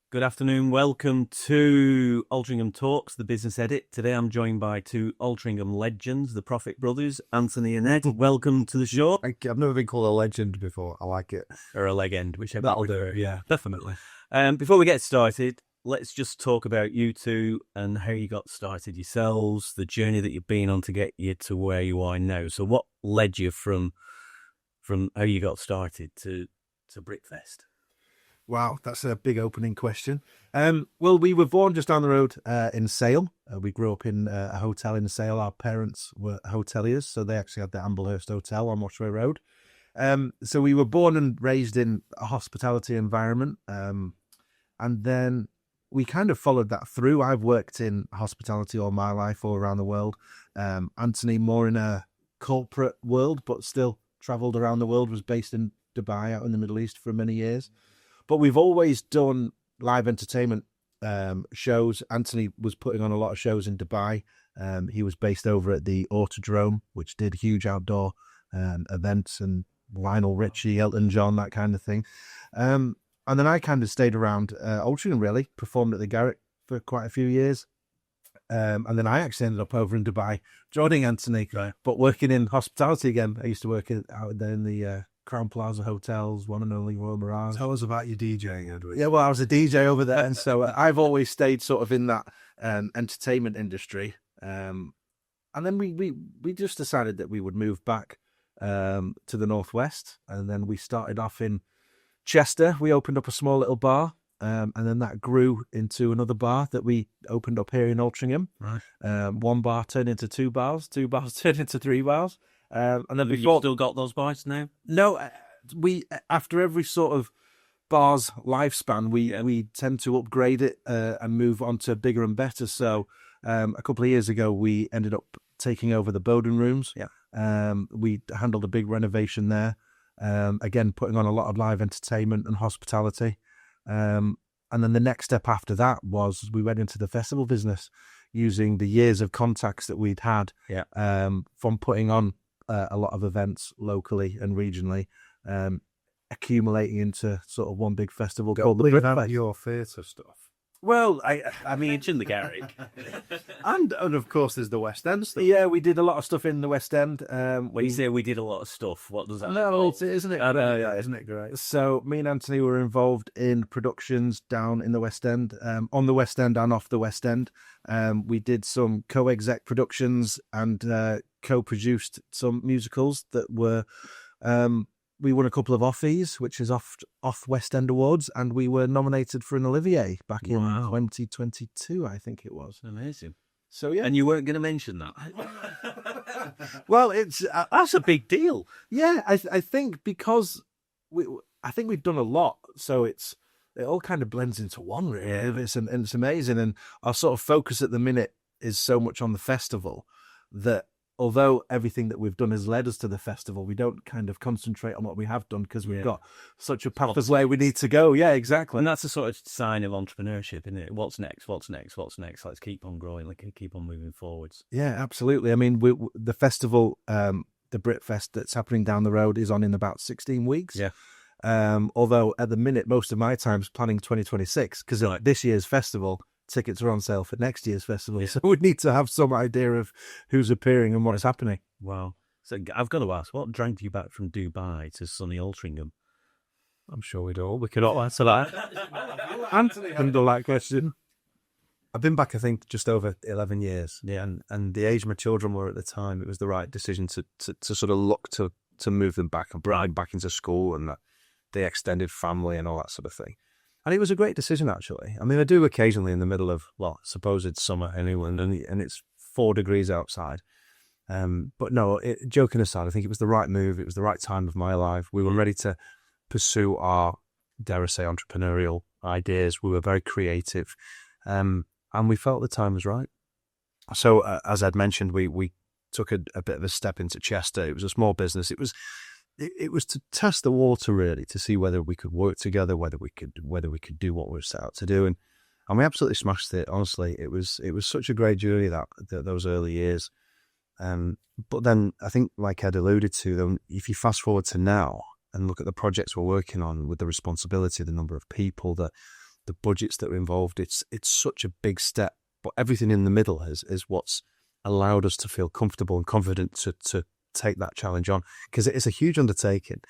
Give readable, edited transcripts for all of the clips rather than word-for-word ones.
Good afternoon. Welcome to Altrincham Talks, the business edit. Today I'm joined by two Altrincham legends, the Profit brothers, Anthony and Ed. Welcome to the show. Thank you. I've never been called a legend before. I like it. Or a leg end, whichever. That'll do it, yeah, definitely. Before we get started, let's just talk about you two and how you got started yourselves, the journey that you've been on to get you to where you are now. So what led you from how you got started to Brit Fest? Wow, that's a big opening question. Well, we were born just down the road in Sale. We grew up in a hotel in Sale. Our parents were hoteliers, so they actually had the Amblehurst Hotel on Washway Road. So we were born and raised in a hospitality environment. And then we kind of followed that through. I've worked in hospitality all my life, all around the world. Anthony, more in a corporate world, but still travelled around the world, was based in Dubai, out in the Middle East for many years. But we've always done live entertainment shows. Anthony was putting on a lot of shows in Dubai. He was based over at the Altrincham, which did huge outdoor events, and Lionel Richie, Elton John, that kind of thing. And then I kind of stayed around Altrincham, really, performed at the Garrick for quite a few years. And then I actually ended up over in Dubai, joining Anthony, Right. but working in hospitality again. I used to work out there in the Crown Plaza Hotels, one and only Royal Mirage. Tell us about your DJing, Edward. Yeah, well, I was a DJ over there, and so I've always stayed sort of in that entertainment industry. And then we just decided that we would move back to the northwest, and then we started off in Chester. We opened up a small little bar, and then that grew into another bar that we opened up here in Altrincham. Right. One bar turned into two bars turned into three bars. And then Have you still got those bars now? no, we after every sort of bar's lifespan, we tend to upgrade it and move on to bigger and better. So a couple of years ago, we ended up taking over the Bowden Rooms. Yeah. We handled a big renovation there. Again, putting on a lot of live entertainment and hospitality. And then the next step after that was we went into the festival business, using the years of contacts that we'd had from putting on a lot of events locally and regionally, accumulating into sort of one big festival called the Brit Fest. Your theatre stuff. Well, I mean, It's in the Garrick. And of course, there's the West End stuff. yeah, we did a lot of stuff in the West End. When you say we did a lot of stuff, what does that No, mean? isn't it? I know, Yeah, isn't it great? So me and Anthony were involved in productions down in the West End, on the West End and off the West End. We did some co-exec productions and co-produced some musicals that were. We won a couple of Offies, which is off West End Awards, and we were nominated for an Olivier back in Wow. 2022, I think it was. Amazing. So yeah, And you weren't going to mention that. well, it's That's a big deal. yeah. I think because I think we've done a lot, so it all kind of blends into one. Really, it's amazing, and our sort of focus at the minute is so much on the festival that although everything that we've done has led us to the festival, we don't kind of concentrate on what we have done because we've Yeah. got such a path of where we need to go. Yeah, exactly. And that's a sort of sign of entrepreneurship, isn't it? What's next? What's next? What's next? Let's keep on growing. Let's keep on moving forwards. Yeah, absolutely. I mean, the festival, the Brit Fest that's happening down the road is on in about 16 weeks. Yeah. Although at the minute, most of my time's planning 2026 because Right. this year's festival tickets are on sale for next year's festival. So we need to have some idea of who's appearing and what is happening. Wow. So I've got to ask, what dragged you back from Dubai to sunny Altrincham? I'm sure we'd all. We could all answer that. Anthony handle that question. I've been back, I think, just over 11 years. Yeah. And the age my children were at the time, it was the right decision to sort of look to move them back and bring them back into school and the extended family and all that sort of thing. And it was a great decision, actually. I mean, I do occasionally in the middle of, well, suppose it's summer in England and it's 4 degrees outside. But no, joking aside, I think it was the right move. It was the right time of my life. We were ready to pursue our, dare I say, entrepreneurial ideas. We were very creative. And we felt the time was right. So, as I'd mentioned, we took a bit of a step into Chester. It was a small business. It was to test the water, really, to see whether we could work together, whether we could do what we were set out to do, and we absolutely smashed it. Honestly, it was such a great journey those early years. But then I think, like Ed alluded to, them, if you fast forward to now and look at the projects we're working on, with the responsibility, the number of people, the the budgets that are involved. It's such a big step, but everything in the middle is what's allowed us to feel comfortable and confident to take that challenge on, because it is a huge undertaking.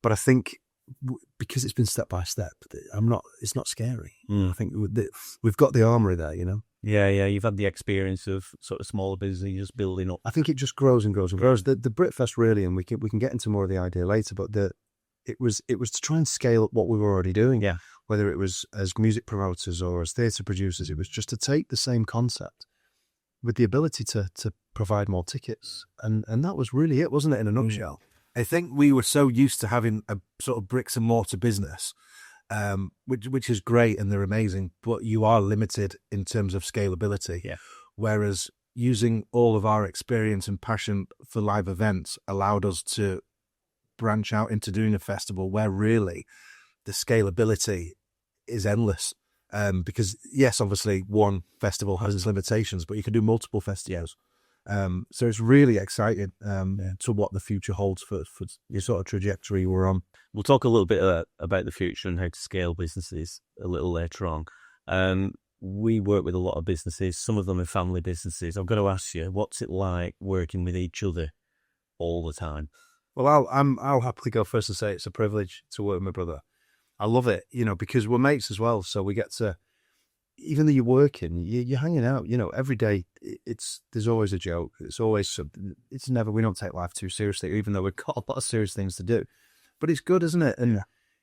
But I think because it's been step by step, it's not scary. I think we've got the armory there, you know. Yeah, you've had the experience of sort of smaller business just building up. I think it just grows and grows and grows. The Brit Fest really, and we can get into more of the idea later, but it was to try and scale up what we were already doing. Yeah. Whether it was as music promoters or as theatre producers, it was just to take the same concept with the ability to provide more tickets. And that was really it, wasn't it, in a nutshell? I think we were so used to having a sort of bricks and mortar business, which is great and they're amazing, but you are limited in terms of scalability. Yeah. Whereas using all of our experience and passion for live events allowed us to branch out into doing a festival where really the scalability is endless. Because yes, obviously one festival has its limitations, but you can do multiple festivals. So it's really exciting to what the future holds for your sort of trajectory we're on. We'll talk a little bit about the future and how to scale businesses a little later on. We work with a lot of businesses. Some of them are family businesses. I've got to ask you, what's it like working with each other all the time? Well, I'll happily go first and say it's a privilege to work with my brother. I love it, you know, because we're mates as well. So we get to, even though you're working, you're hanging out, you know, every day. There's always a joke. It's never, we don't take life too seriously, even though we've got a lot of serious things to do. But it's good, isn't it? And,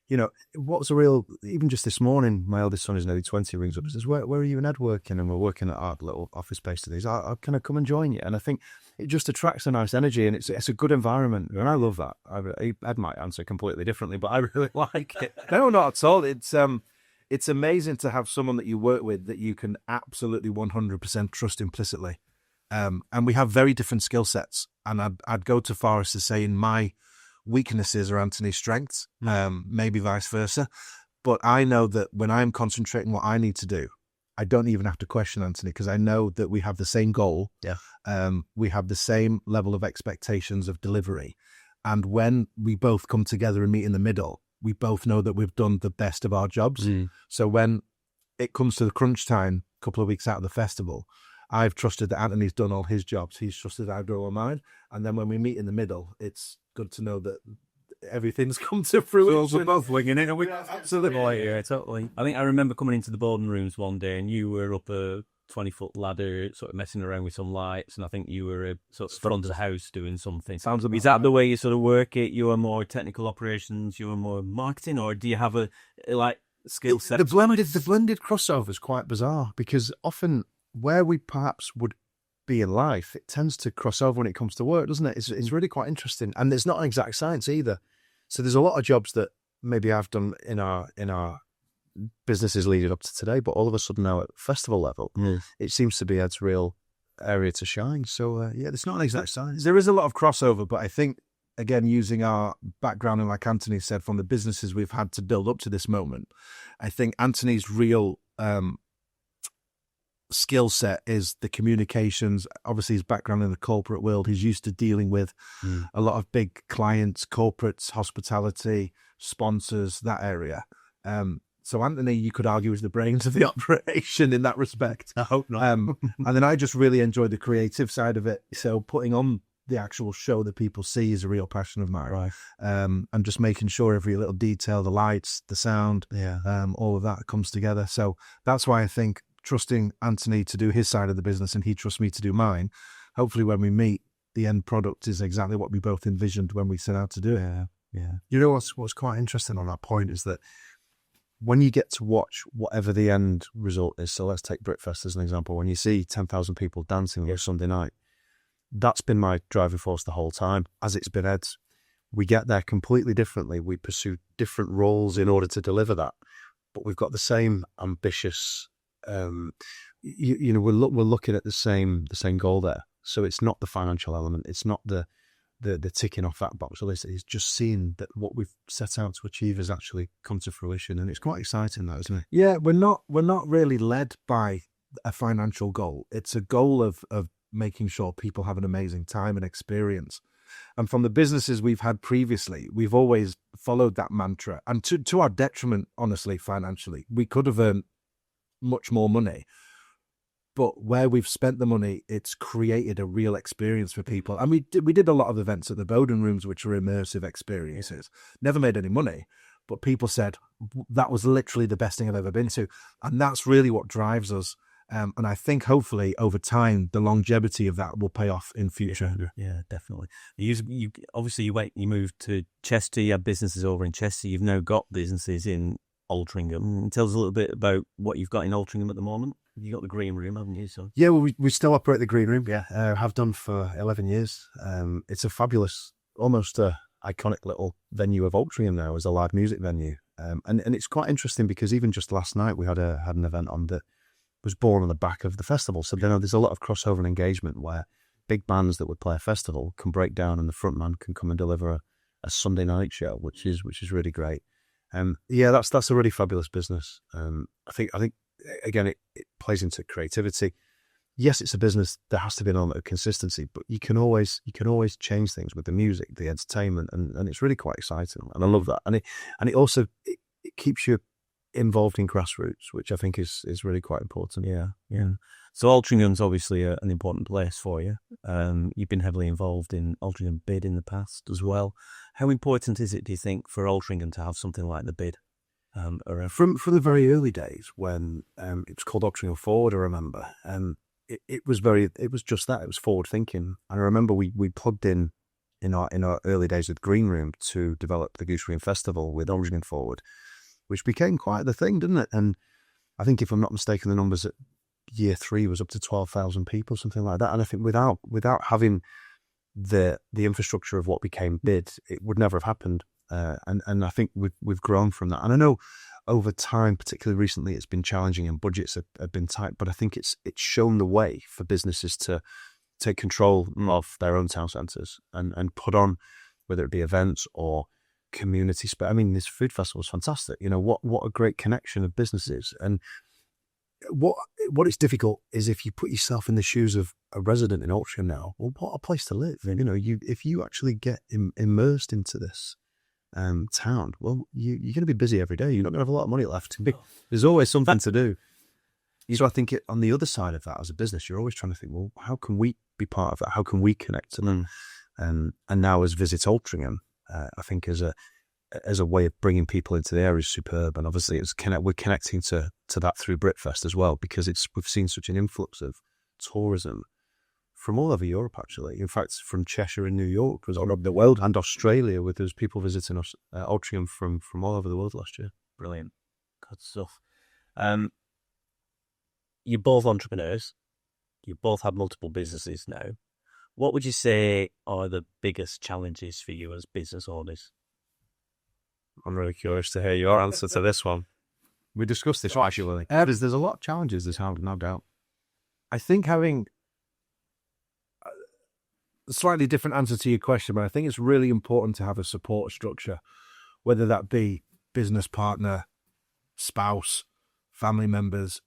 you know, what's a real, even just this morning, my eldest son is nearly 20, rings up and says, where are you and Ed working? And we're working at our little office space today. Can I come and join you? And I think it just attracts a nice energy, and it's a good environment. And I love that. Ed might answer completely differently, but I really like it. No, not at all. It's amazing to have someone that you work with that you can absolutely 100% trust implicitly. And we have very different skill sets. And I'd go to far as to say in my weaknesses are Anthony's strengths, maybe vice versa. But I know that when I'm concentrating what I need to do, I don't even have to question Anthony, because I know that we have the same goal. Yeah. We have the same level of expectations of delivery. And when we both come together and meet in the middle, we both know that we've done the best of our jobs. So when it comes to the crunch time, a couple of weeks out of the festival, I've trusted that Anthony's done all his jobs. He's trusted I've done all mine. And then when we meet in the middle, it's good to know that everything's come to fruition. So we're both winging it, and we absolutely. Yeah, totally. I think I remember coming into the boarding rooms one day, and you were up a 20-foot ladder, sort of messing around with some lights, and I think you were sort of front of the house doing something. Is that the way you sort of work it? You are more technical operations, you are more marketing, or do you have a skill set? The blended crossover is quite bizarre, because often where we perhaps would be in life, it tends to cross over when it comes to work, doesn't it? It's really quite interesting, and it's not an exact science either. So there's a lot of jobs that maybe I've done in our businesses leading up to today, but all of a sudden now at festival level, it seems to be Ed's real area to shine. So it's not an exact science. There is a lot of crossover, but I think, again, using our background, and like Anthony said, from the businesses we've had to build up to this moment, I think Anthony's real skill set is the communications. Obviously his background in the corporate world, he's used to dealing with a lot of big clients, corporates, hospitality, sponsors, that area. So Anthony, you could argue, is the brains of the operation in that respect. I hope not. And then I just really enjoy the creative side of it. So putting on the actual show that people see is a real passion of mine. Right. And just making sure every little detail, the lights, the sound, all of that comes together. So that's why I think trusting Anthony to do his side of the business and he trusts me to do mine, hopefully when we meet, the end product is exactly what we both envisioned when we set out to do it. Yeah. You know what's quite interesting on that point is that when you get to watch whatever the end result is, so let's take Brit Fest as an example, when you see 10,000 people dancing on a Sunday night, that's been my driving force the whole time, as it's been Ed's. We get there completely differently. We pursue different roles in order to deliver that, but we've got the same ambitious, we're looking at the same goal there. So it's not the financial element. It's not the ticking off that box. It's just seeing that what we've set out to achieve has actually come to fruition, and it's quite exciting, that, isn't it? Yeah, we're not really led by a financial goal. It's a goal of making sure people have an amazing time and experience. And from the businesses we've had previously, we've always followed that mantra. And to our detriment, honestly, financially, we could have earned much more money. But where we've spent the money, it's created a real experience for people. And we did a lot of events at the Bowden Rooms, which were immersive experiences. Never made any money, but people said that was literally the best thing I've ever been to. And that's really what drives us. And I think hopefully over time, the longevity of that will pay off in future. Yeah, definitely. You obviously you moved to Chester. You had businesses over in Chester. You've now got businesses in Altrincham. Tell us a little bit about what you've got in Altrincham at the moment. You got the green room, haven't you? So yeah, well, we still operate the green room. Yeah, have done for 11 years. It's a fabulous, almost iconic little venue of Altrincham now as a live music venue. And it's quite interesting because even just last night we had an event on that was born on the back of the festival. So there's a lot of crossover and engagement where big bands that would play a festival can break down and the front man can come and deliver a Sunday night show, which is really great. Yeah, that's a really fabulous business. I think again it plays into creativity. Yes, it's a business. There has to be an element of consistency, but you can always change things with the music, the entertainment, and it's really quite exciting. And I love that. And it also keeps you involved in grassroots, which I think is really quite important. Yeah. So Altrincham's obviously an important place for you. You've been heavily involved in Altrincham Bid in the past as well. How important is it, do you think, for Altrincham to have something like the Bid around? From the very early days when it was called Altrincham Forward, I remember, it was just that. It was forward thinking. And I remember we plugged in our early days with Green Room to develop the Goose Green Festival with Altrincham Forward, which became quite the thing, didn't it? And I think, if I'm not mistaken, the numbers at year 3 was up to 12,000 people, something like that. And I think without having the infrastructure of what became Bid, it would never have happened. And I think we've grown from that. And I know over time, particularly recently, it's been challenging and budgets have been tight. But I think it's shown the way for businesses to take control of their own town centres and put on, whether it be events or community space. I mean, this food festival is fantastic. You know, what a great connection of businesses. And what is difficult is if you put yourself in the shoes of a resident in Altrincham now, well, what a place to live. You know, if you actually get immersed into this town, well, you're going to be busy every day. You're not going to have a lot of money left. There's always something to do. So I think on the other side of that, as a business, you're always trying to think, well, how can we be part of that? How can we connect to them? And now as Visit Altrincham, I think as a way of bringing people into the area is superb. And obviously we're connecting to that through Brit Fest as well, because we've seen such an influx of tourism from all over Europe, actually. In fact, from Cheshire and New York was all over the world, and Australia, with those people visiting us, Altrincham from all over the world last year. Brilliant. Good stuff. You're both entrepreneurs. You both have multiple businesses now. What would you say are the biggest challenges for you as business owners? I'm really curious to hear your answer to this one. We discussed this actually. There's a lot of challenges, there's no doubt. I think having a slightly different answer to your question, but I think it's really important to have a support structure, whether that be business partner, spouse, family members.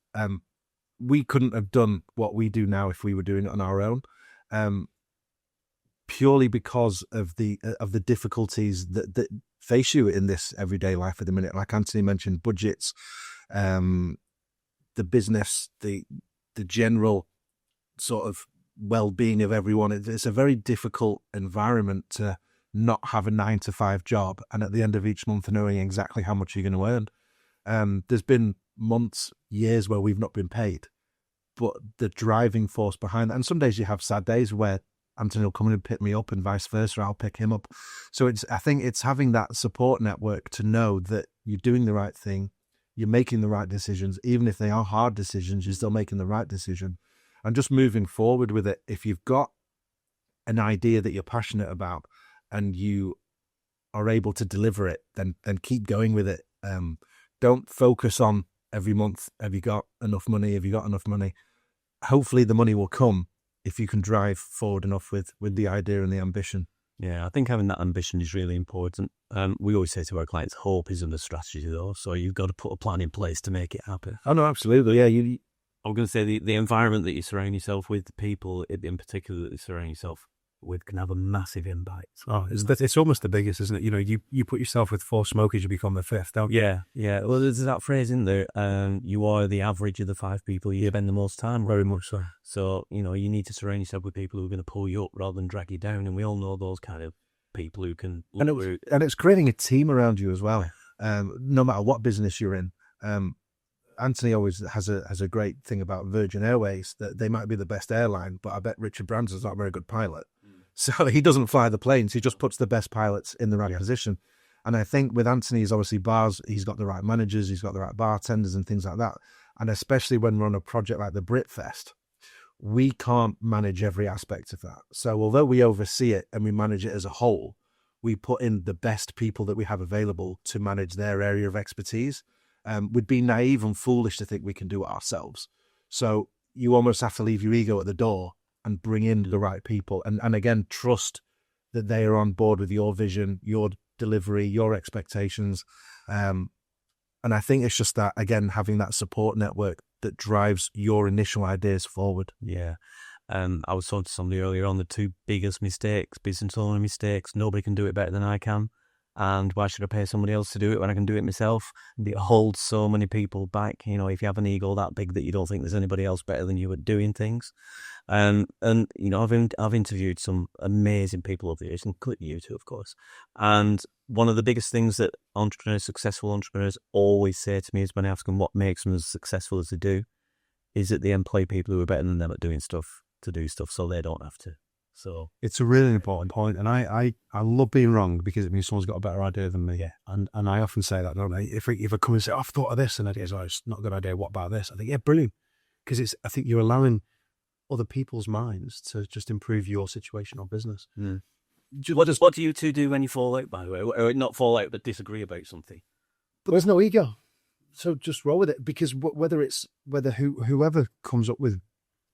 We couldn't have done what we do now if we were doing it on our own. Purely because of the difficulties that face you in this everyday life at the minute. Like Anthony mentioned, budgets, the business, the general sort of well-being of everyone. It's a very difficult environment to not have a 9-to-5 job and at the end of each month knowing exactly how much you're going to earn. There's been months, years where we've not been paid, but the driving force behind that, and some days you have sad days where Anthony will come in and pick me up and vice versa, I'll pick him up. So I think it's having that support network to know that you're doing the right thing, you're making the right decisions, even if they are hard decisions, you're still making the right decision. And just moving forward with it. If you've got an idea that you're passionate about and you are able to deliver it, then keep going with it. Don't focus on every month, have you got enough money? Have you got enough money? Hopefully the money will come if you can drive forward enough with the idea and the ambition. Yeah, I think having that ambition is really important. We always say to our clients, hope isn't a strategy though, so you've got to put a plan in place to make it happen. Oh no, absolutely. Yeah, I'm going to say the environment that you surround yourself with, the people in particular that you surround yourself with can have a massive impact. Oh, it's almost the biggest, isn't it? You know, you put yourself with 4 smokers, you become the 5th, don't you? Yeah. Well, there's that phrase in there. You are the average of the 5 people you spend the most time with. Very much so. So, you know, you need to surround yourself with people who are going to pull you up rather than drag you down. And we all know those kind of people who can. And it's creating a team around you as well. No matter what business you're in. Anthony always has a great thing about Virgin Airways, that they might be the best airline, but I bet Richard Branson's not a very good pilot. So he doesn't fly the planes. He just puts the best pilots in the right position. And I think with Anthony, he's obviously bars, he's got the right managers, he's got the right bartenders and things like that. And especially when we're on a project like the Brit Fest, we can't manage every aspect of that. So although we oversee it and we manage it as a whole, we put in the best people that we have available to manage their area of expertise. We'd be naive and foolish to think we can do it ourselves. So you almost have to leave your ego at the door and bring in the right people. And again, trust that they are on board with your vision, your delivery, your expectations. And I think it's just that, again, having that support network that drives your initial ideas forward. Yeah. I was talking to somebody earlier on the 2 biggest mistakes, business owner mistakes. Nobody can do it better than I can. And why should I pay somebody else to do it when I can do it myself? It holds so many people back. You know, if you have an ego that big that you don't think there's anybody else better than you at doing things. And you know, I've interviewed some amazing people over the years, including you two, of course. And one of the biggest things that successful entrepreneurs always say to me is when I ask them what makes them as successful as they do, is that they employ people who are better than them at doing stuff to do stuff so they don't have to. So it's a really important point, and I love being wrong because it means someone's got a better idea than me. Yeah. And I often say that, don't I? If I come and say, I've thought of this, and it's not a good idea, what about this? I think, yeah, brilliant. Because I think you're allowing other people's minds to just improve your situation or business. Mm. What do you two do when you fall out, by the way? Or not fall out, but disagree about something? But there's no ego. So just roll with it, because whoever comes up with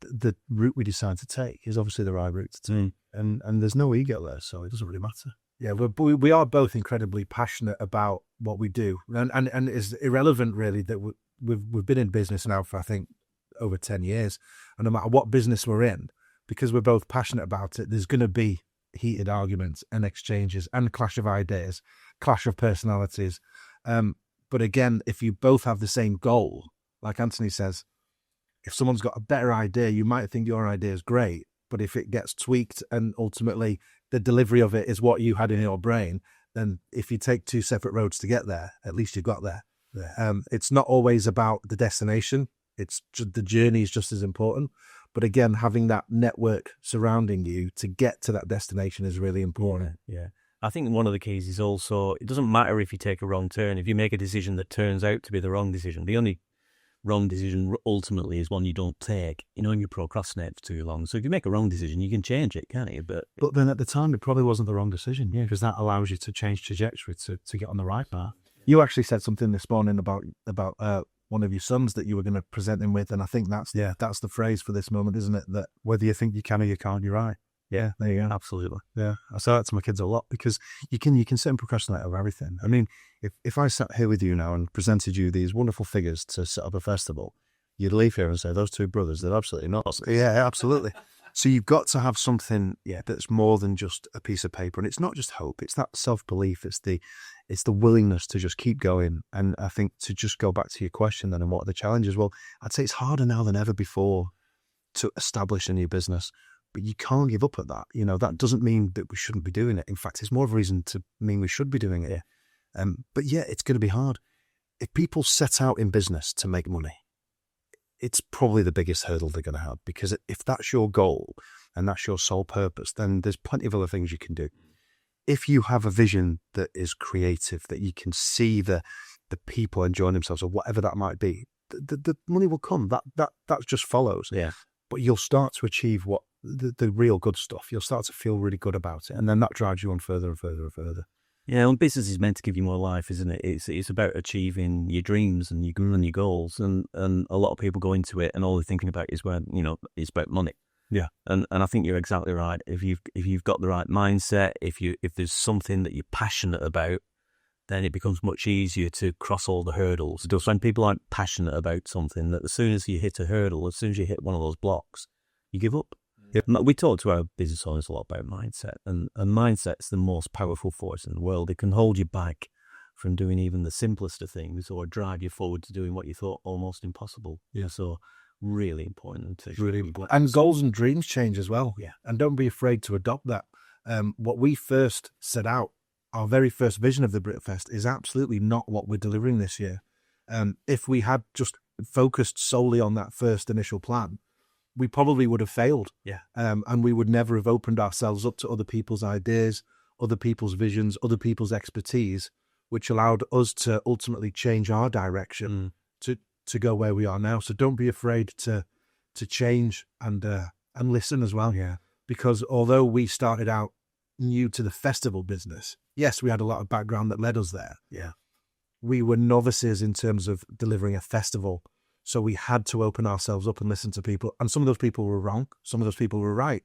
the route we decide to take is obviously the right route to take. And there's no ego there, so it doesn't really matter. Yeah, we are both incredibly passionate about what we do. And it's irrelevant, really, that we've been in business now for, I think, over 10 years. And no matter what business we're in, because we're both passionate about it, there's going to be heated arguments and exchanges and clash of ideas, clash of personalities. But again, if you both have the same goal, like Anthony says, if someone's got a better idea, you might think your idea is great, but if it gets tweaked and ultimately the delivery of it is what you had in your brain, then if you take 2 separate roads to get there, at least you got there. Yeah. It's not always about the destination. It's just, the journey is just as important. But again, having that network surrounding you to get to that destination is really important. Yeah. I think one of the keys is also, it doesn't matter if you take a wrong turn. If you make a decision that turns out to be the wrong decision, the only wrong decision ultimately is one you don't take, and you procrastinate for too long. So if you make a wrong decision, you can change it, can't you? But then at the time, it probably wasn't the wrong decision, because that allows you to change trajectory to get on the right path. You actually said something this morning about one of your sons that you were going to present him with, and I think that's the phrase for this moment, isn't it? That whether you think you can or you can't, you're right. Yeah, there you go. Absolutely. Yeah, I say that to my kids a lot, because you can sit and procrastinate over everything. I mean, if I sat here with you now and presented you these wonderful figures to set up a festival, you'd leave here and say, those 2 brothers, they're absolutely nuts. Yeah, absolutely. So you've got to have something that's more than just a piece of paper. And it's not just hope, it's that self-belief, it's the willingness to just keep going. And I think to just go back to your question then, and what are the challenges? Well, I'd say it's harder now than ever before to establish a new business. But you can't give up at that. That doesn't mean that we shouldn't be doing it. In fact, it's more of a reason to mean we should be doing it. Yeah. But it's going to be hard. If people set out in business to make money, it's probably the biggest hurdle they're going to have, because if that's your goal and that's your sole purpose, then there's plenty of other things you can do. If you have a vision that is creative, that you can see the people enjoying themselves or whatever that might be, the money will come. That just follows. Yeah. But you'll start to achieve what the real good stuff. You'll start to feel really good about it, and then that drives you on further and further and further. Yeah, and business is meant to give you more life, isn't it? It's about achieving your dreams and your goals, and a lot of people go into it and all they're thinking about is it's about money. Yeah, and I think you're exactly right. If you've got the right mindset, if there's something that you're passionate about, then it becomes much easier to cross all the hurdles. Just when people aren't passionate about something, that as soon as you hit a hurdle, as soon as you hit one of those blocks, you give up. We talk to our business owners a lot about mindset, and mindset's the most powerful force in the world. It can hold you back from doing even the simplest of things, or drive you forward to doing what you thought almost impossible. Yeah. So really important. Really important. And goals and dreams change as well. Yeah. And don't be afraid to adopt that. What we first set out, our very first vision of the Brit Fest, is absolutely not what we're delivering this year. If we had just focused solely on that first initial plan, we probably would have failed. Yeah. And we would never have opened ourselves up to other people's ideas, other people's visions, other people's expertise, which allowed us to ultimately change our direction to go where we are now. So don't be afraid to change and listen as well. Yeah. Because although we started out new to the festival business, yes, we had a lot of background that led us there. Yeah. We were novices in terms of delivering a festival. So we had to open ourselves up and listen to people. And some of those people were wrong. Some of those people were right.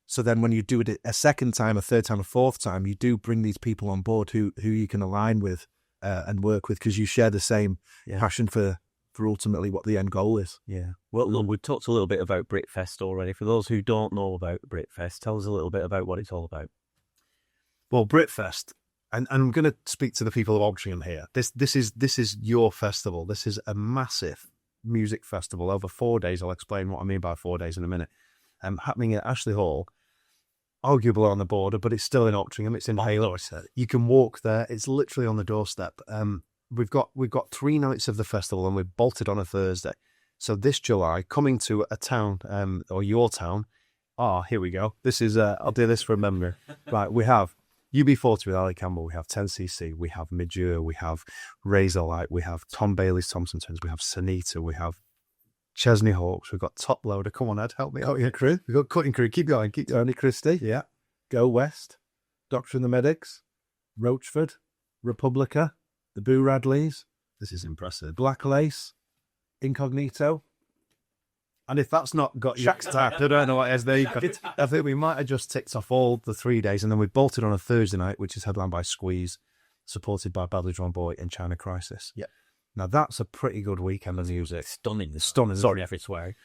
So then when you do it a second time, a third time, a fourth time, you do bring these people on board who you can align with and work with, because you share the same passion for ultimately what the end goal is. Yeah. Well, look, we've talked a little bit about Brit Fest already. For those who don't know about Brit Fest, tell us a little bit about what it's all about. Well, Brit Fest, and I'm going to speak to the people of Altrincham here. This is your festival. This is a massive music festival over 4 days. I'll explain what I mean by 4 days in a minute. Happening at Ashley Hall, arguably on the border, but it's still in Altrincham. It's in Halo. You can walk there. It's literally on the doorstep. We've got 3 nights of the festival, and we've bolted on a Thursday. So this July, coming to a town, or your town. Here we go. This is I'll do this for a memory. Right, we have UB40 with Ali Campbell, we have 10cc, we have Midure, we have Razorlight, we have Tom Bailey's Thompson Twins, we have Sanita, we have Chesney Hawks, we've got Top Loader. Come on, Ed, help me out here, crew. We've got Cutting Crew. Keep going. Tony Christie, yeah. Go West, Doctor and the Medics, Roachford, Republica, the Boo Radleys. This is impressive. Black Lace, Incognito. And if that's not got you, I don't know what it is. There you go. I think we might have just ticked off all the 3 days, and then we bolted on a Thursday night, which is headlined by Squeeze, supported by Badly Drawn Boy and China Crisis. Yeah. Now that's a pretty good weekend of music. Stunning. Sorry if it's swearing.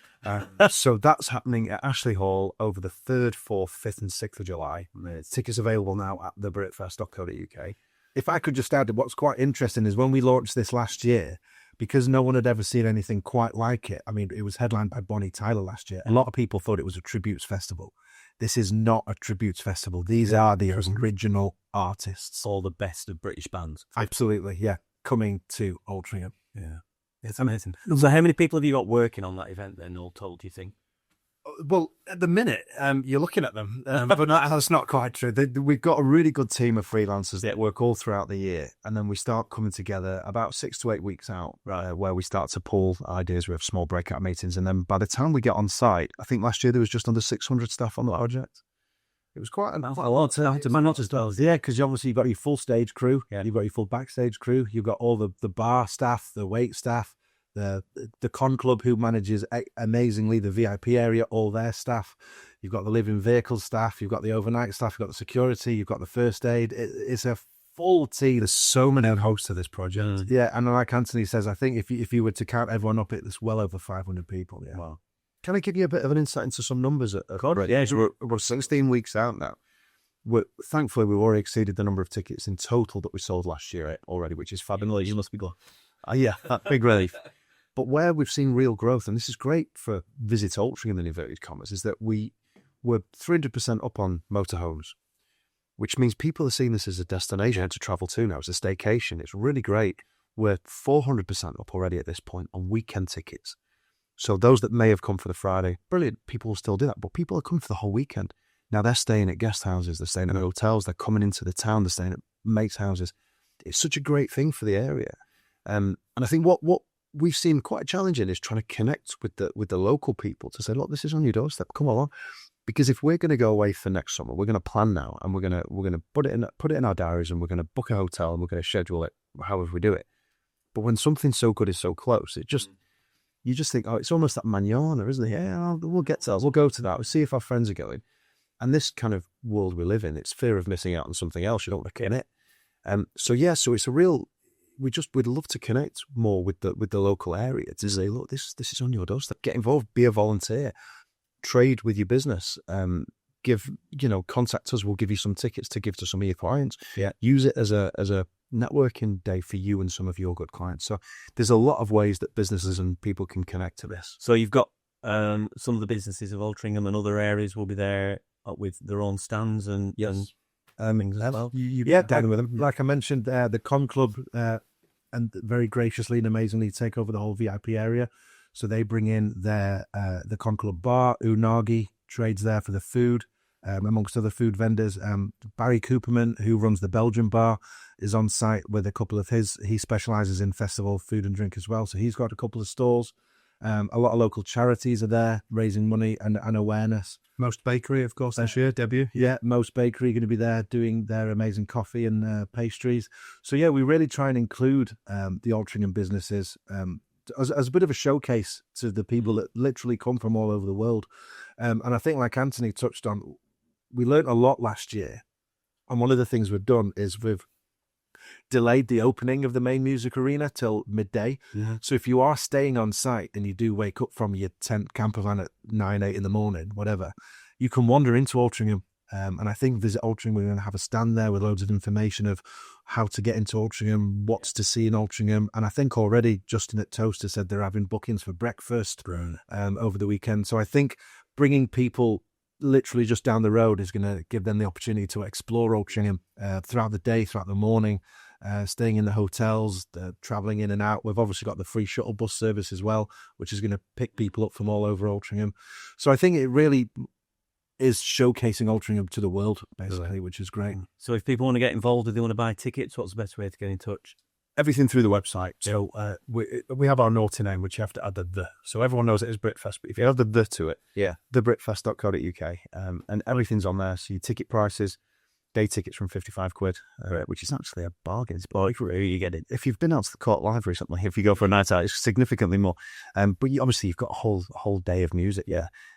So that's happening at Ashley Hall over the 3rd, 4th, 5th and 6th of July. Tickets available now at thebritfest.co.uk. If I could just add, what's quite interesting is when we launched this last year, because no one had ever seen anything quite like it. I mean, it was headlined by Bonnie Tyler last year. A lot of people thought it was a tributes festival. This is not a tributes festival. These are the original artists. All the best of British bands. Absolutely, yeah. Coming to Altrincham. Yeah. It's amazing. So how many people have you got working on that event then, all told, do you think? Well, at the minute, you're looking at them, but that's not quite true. We've got a really good team of freelancers that work all throughout the year, and then we start coming together about 6 to 8 weeks out, where we start to pull ideas. We have small breakout meetings, and then by the time we get on site, I think last year there was just under 600 staff on the project. It was quite a lot to manage as well. Yeah, because obviously you've got your full stage crew, you've got your full backstage crew, you've got all the bar staff, the wait staff, the con club who manages amazingly the VIP area, all their staff. You've got the living vehicles staff, you've got the overnight staff, you've got the security, you've got the first aid. It's a full team. There's so many hosts to this project. Yeah, and like Anthony says, I think if you were to count everyone up, it's well over 500 people. Yeah. Wow. Can I give you a bit of an insight into some numbers? Yeah, sure. We're 16 weeks out now. Thankfully, we've already exceeded the number of tickets in total that we sold last year already, which is fabulous. You must be glad. Yeah, big relief. But where we've seen real growth, and this is great for Visit Altrincham in inverted commas, is that we were 300% up on motorhomes, which means people are seeing this as a destination to travel to now. It's a staycation. It's really great. We're 400% up already at this point on weekend tickets. So those that may have come for the Friday, brilliant, people will still do that. But people are coming for the whole weekend. Now they're staying at guest houses, they're staying at hotels, they're coming into the town, they're staying at mates' houses. It's such a great thing for the area. And I think what we've seen quite challenging is trying to connect with the local people to say, look, this is on your doorstep, come along. Because if we're going to go away for next summer, we're going to plan now, and we're going to put it in our diaries, and we're going to book a hotel, and we're going to schedule it however we do it. But when something so good is so close, you just think, oh, it's almost that manana, isn't it? Yeah, we'll get to that. We'll go to that. We'll see if our friends are going. And this kind of world we live in, it's fear of missing out on something else. You don't want to get in it. So it's a real. We'd love to connect more with the local area to say, look, this is on your doorstep. Get involved, be a volunteer. trade with your business. Contact us. We'll give you some tickets to give to some of your clients. Yeah. Use it as a networking day for you and some of your good clients. So there's a lot of ways that businesses and people can connect to this. So you've got some of the businesses of Altrincham and other areas will be there with their own stands and Yes. things as well. Down with them. Like I mentioned, the Con Club, and very graciously and amazingly take over the whole VIP area. So they bring in the Con Club bar. Unagi trades there for the food, amongst other food vendors. Barry Cooperman, who runs the Belgian bar, is on site with a couple of he specialises in festival food and drink as well. So he's got a couple of stalls. A lot of local charities are there raising money and awareness. Most Bakery, of course, this year, debut. Yeah, Most Bakery going to be there doing their amazing coffee and pastries. So yeah, we really try and include the Altrincham businesses as a bit of a showcase to the people that literally come from all over the world. And I think, like Anthony touched on, we learned a lot last year. And one of the things we've done is we've delayed the opening of the main music arena till midday. Yeah. So if you are staying on site and you do wake up from your tent camper van at 9, 8 in the morning, whatever, you can wander into Altrincham. And I think Visit Altrincham, we're going to have a stand there with loads of information of how to get into Altrincham, what's to see in Altrincham. And I think already Justin at Toaster said they're having bookings for breakfast over the weekend. So I think bringing people literally just down the road is going to give them the opportunity to explore Altrincham throughout the day, throughout the morning, staying in the hotels, travelling in and out. We've obviously got the free shuttle bus service as well, which is going to pick people up from all over Altrincham. So I think it really is showcasing Altrincham to the world, basically, which is great. So if people want to get involved, if they want to buy tickets, what's the best way to get in touch? Everything through the website. So we have our naughty name, which you have to add the. So everyone knows it is Brit Fest, but if you add the to it, thebritfest.co.uk, and everything's on there. So your ticket prices, day tickets from £55, which is actually a bargain. It's you get it. If you've been out to the Court Live recently, if you go for a night out, it's significantly more. But obviously you've got a whole day of music,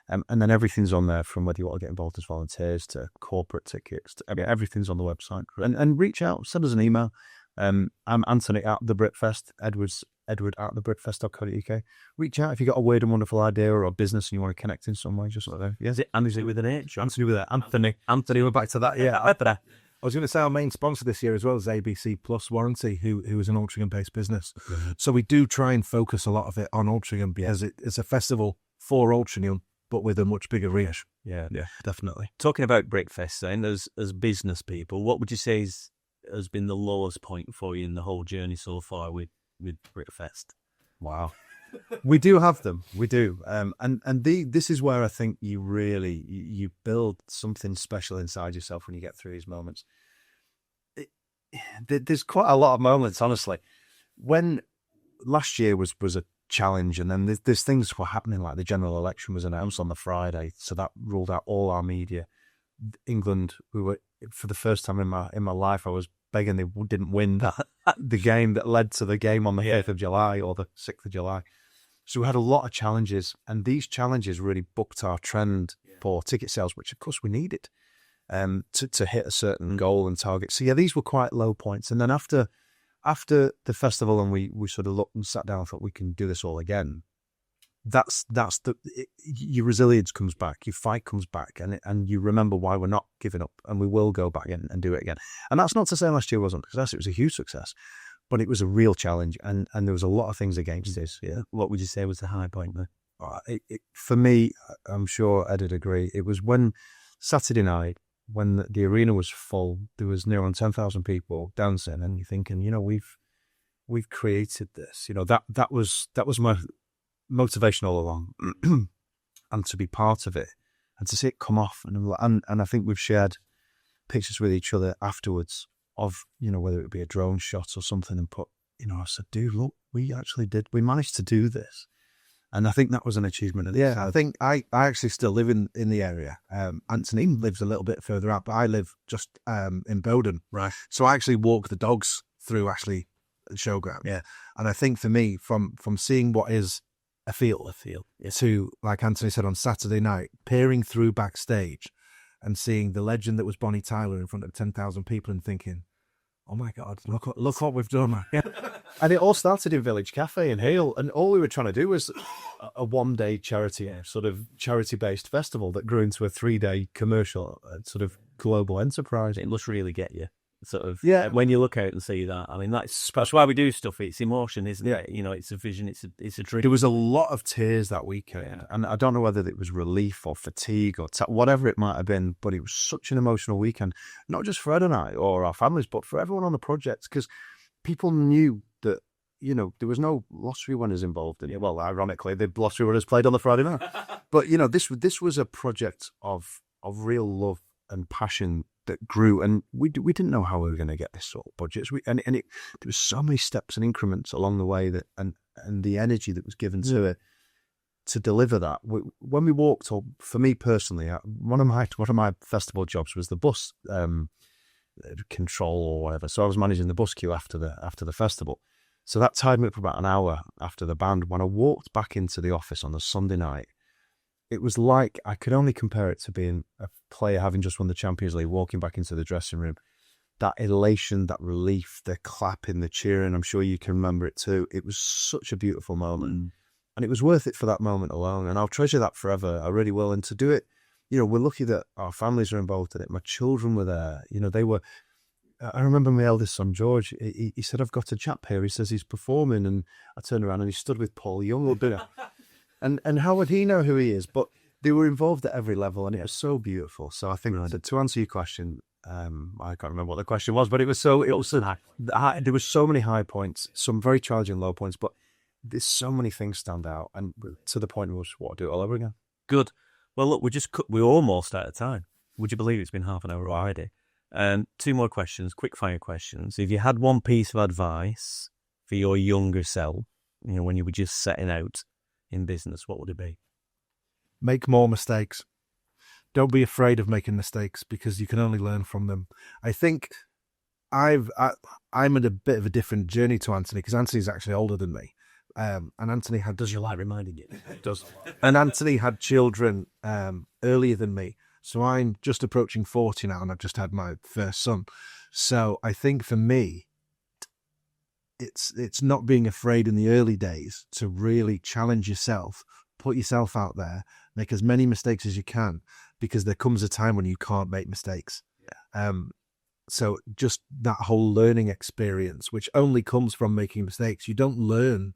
and then everything's on there, from whether you want to get involved as volunteers to corporate tickets. Everything's on the website. And reach out, send us an email. I'm Anthony at the Brit Fest, Edward at thebritfest.co.uk. Reach out if you've got a weird and wonderful idea or a business and you want to connect in some way. Just like that. Is it Anthony with an H? Anthony with an Anthony. We're back to that. Yeah, I was going to say our main sponsor this year as well is ABC Plus Warranty, who is an Altrincham-based business. Mm-hmm. So we do try and focus a lot of it on Altrincham because it's a festival for Altrincham, but with a much bigger reach. Yeah, Definitely. Talking about Brit Fest, then, as business people, what would you say has been the lowest point for you in the whole journey so far with Brit Fest? Wow. We do have them. We do. This is where I think you build something special inside yourself when you get through these moments. There's quite a lot of moments, honestly. When last year was a challenge, and then there's things were happening, like the general election was announced on the Friday, so that ruled out all our media. England, we were, for the first time in my life, I was begging they didn't win the game that led to the game on the 8th of July or the 6th of July. So we had a lot of challenges, and these challenges really booked our trend for ticket sales, which of course we needed to hit a certain goal and target. So these were quite low points. And then after the festival, and we sort of looked and sat down and thought we can do this all again. Your resilience comes back, your fight comes back, and you remember why we're not giving up, and we will go back in and do it again. And that's not to say last year wasn't a success; it was a huge success, but it was a real challenge, and there was a lot of things against this. Yeah, what would you say was the high point there? For me, I'm sure Ed would agree. It was when Saturday night, when the arena was full, there was near on 10,000 people dancing, and you're thinking, we've created this. That was my motivation all along, and to be part of it and to see it come off, and I think we've shared pictures with each other afterwards of whether it be a drone shot or something, and put I said, dude, look, we managed to do this, and I think that was an achievement. I think I actually still live in the area. Anthony lives a little bit further out, but I live just in Bowden, right? So I actually walk the dogs through the showground. Yeah, and I think for me, from seeing what is a field to, like Anthony said on Saturday night, peering through backstage and seeing the legend that was Bonnie Tyler in front of 10,000 people and thinking, oh my God, look what we've done. And it all started in Village Cafe in Hale, and all we were trying to do was a one-day charity, sort of charity-based festival that grew into a 3-day commercial, sort of global enterprise. It must really get you. Sort of, Yeah. when you look out and see that, I mean, that's why we do stuff. It's emotion, isn't it? You know, it's a vision, it's a dream. There was a lot of tears that weekend, and I don't know whether it was relief or fatigue or whatever it might have been, but it was such an emotional weekend, not just for Ed and I or our families, but for everyone on the project, because people knew that, you know, there was no lottery winners involved in it. Well, ironically, the lottery winners played on the Friday night, but you know, this was a project of real love and passion that grew, and we didn't know how we were going to get this sort of budgets. There was so many steps and increments along the way that, and the energy that was given to it to deliver that. When we walked, or for me personally, one of my festival jobs was the bus control or whatever. So I was managing the bus queue after the festival. So that tied me up for about an hour after the band. When I walked back into the office on the Sunday night, it was like, I could only compare it to being a player having just won the Champions League, walking back into the dressing room. That elation, that relief, the clapping, the cheering, I'm sure you can remember it too. It was such a beautiful moment. And it was worth it for that moment alone. And I'll treasure that forever. I really will. And to do it, you know, we're lucky that our families are involved in it. My children were there. You know, I remember my eldest son, George, he said, I've got a chap here. He says he's performing. And I turned around and he stood with Paul Young. And how would he know who he is? But they were involved at every level, and it was so beautiful. So I think to answer your question, I can't remember what the question was, but there was so many high points, some very challenging low points, but there's so many things stand out, and to the point we just want to do it all over again. Good. Well, look, we're almost out of time. Would you believe it's been half an hour already? 2 more questions, quick fire questions. If you had one piece of advice for your younger self, you know, when you were just setting out in business, what would it be? Make more mistakes. Don't be afraid of making mistakes, because you can only learn from them. I think I'm at a bit of a different journey to Anthony, because Anthony's actually older than me. And Anthony had... Does your light reminding you? It does. And Anthony had children earlier than me. So I'm just approaching 40 now, and I've just had my first son. So I think for me, it's not being afraid in the early days to really challenge yourself, put yourself out there, make as many mistakes as you can, because there comes a time when you can't make mistakes. So just that whole learning experience, which only comes from making mistakes. You don't learn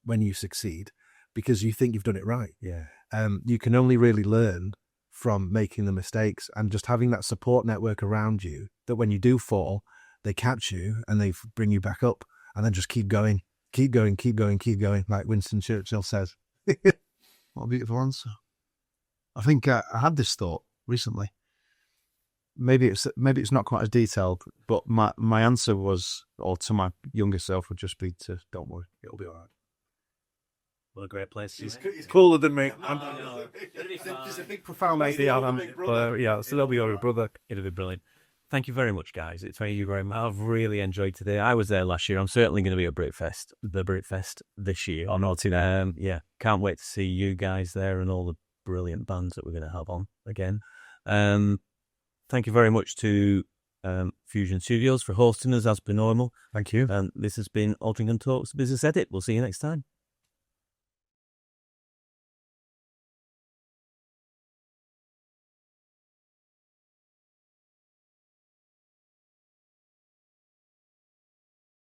when you succeed because you think you've done it right. You can only really learn from making the mistakes, and just having that support network around you that when you do fall, they catch you and they bring you back up. And then just keep going, like Winston Churchill says. What a beautiful answer. I think I had this thought recently. Maybe it's not quite as detailed, but my answer was, or to my younger self, would just be to, don't worry, it'll be all right. What a great place. He's cooler than me. It's a big profound idea. Yeah, so they'll be your brother. It'll be brilliant. Thank you very much, guys. Thank you very much. I've really enjoyed today. I was there last year. I'm certainly going to be at the Brit Fest this year. Oh, not in Yeah, can't wait to see you guys there and all the brilliant bands that we're going to have on again. Thank you very much to Fusion Studios for hosting us as per normal. Thank you. And this has been Altrincham Talks Business Edit. We'll see you next time.